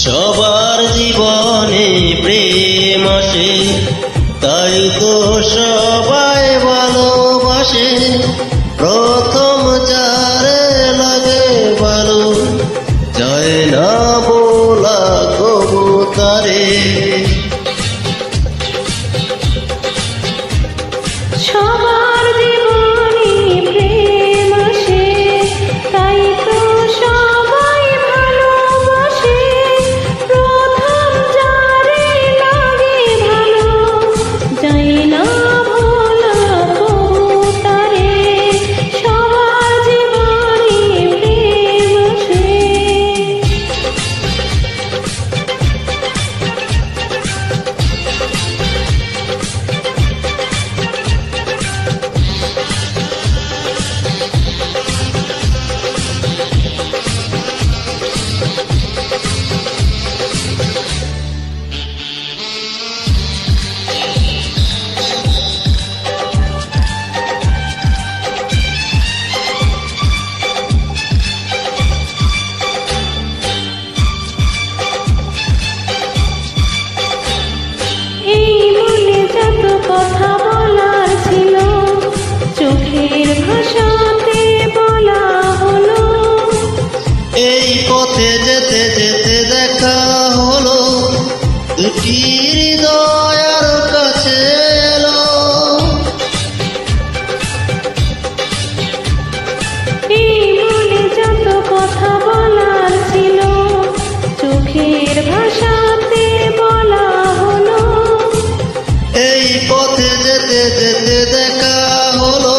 সবার জীবনে প্রেম আসে, তাই তো সবাই ভালোবাসে। প্রথম যারে লাগে ভালো, যায় না বলা কবু তারে। সবার জীবনে প্রেম আসে, তাই তো সবাই ভালোবাসে। প্রথম যারে লাগে ভালো, যায় না ভোলা কবু তারে। সবার জীবনে প্রেম আসে। এই মনে যত কথা বলার ছিল, চোখের ভাষাতে বলা হলো। এই পথে যেতে যেতে দেখা হলো, দুটি হৃদয় আরো কাছে এলো। এই মনে যত কথা বলার ছিল, চোখের ভাষাতে বলা হলো। এই পথে যেতে যেতে দেখা হলো,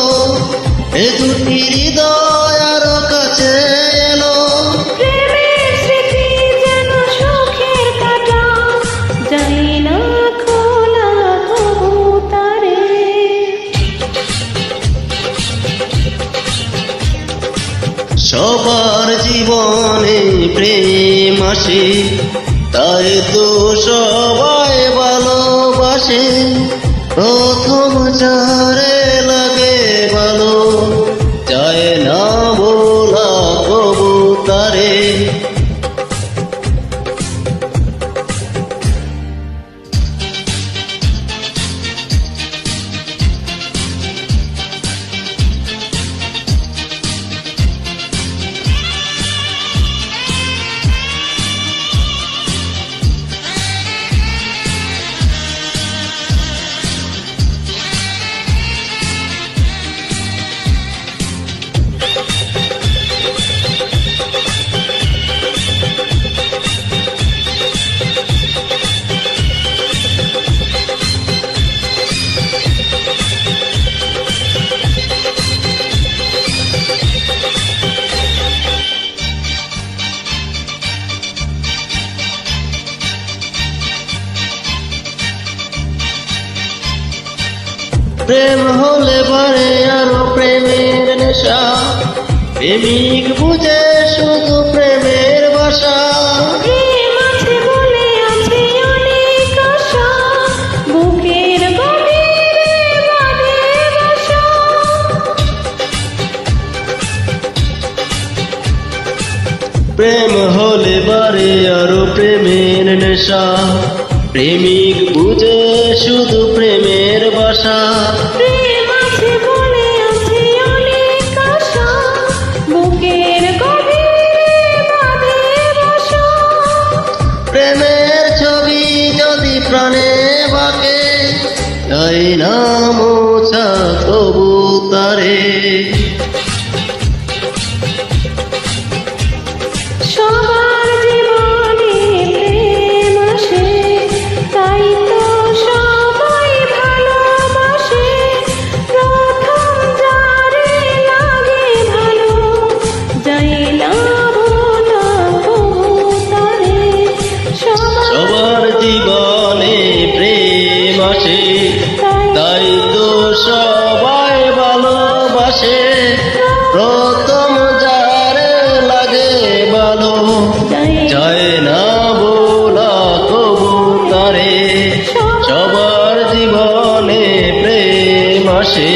এ দুটি হৃদয় আরো কাছে এলো। প্রেমের স্মৃতি যেন সুখের কাঁটা, যায় না খোলা কবু তারে। সবার জীবনে প্রেম আসে, তাই তো সবাই ভালোবাসে। প্রথম যারে লাগে ভালো, যায় না বলা কবু তারে। প্রেম হলে বাড়ে আরো প্রেমের নেশা, প্রেমিক বুঝে শুধু প্রেমের ভাষা। প্রেম আছে বলে আছে অনেক আশা, বুকের গভীরে বাঁধে বাসা। প্রেম হলে বাড়ে আরো প্রেমের নেশা, প্রেমিক বুঝে শুধু প্রেমের ভাষা। প্রেম আছে বলে আছে অনেক আশা, বুকের গভীরে বাঁধে বাসা। প্রেমের ছবি যদি প্রাণে বাঁকে, তাই না মোছা তবু তারে। সবার জীবনে প্রেম আসে, তাই তো সবাই ভালোবাসে। প্রথম যারে লাগে ভালো, যায় না ভোলা কবু তারে। সবার জীবনে প্রেম আসে, তাই তো সবাই ভালোবাসে। প্রথম যারে লাগে ভালো, যায় না বলা কবু তারে। সবার জীবনে প্রেম আসে।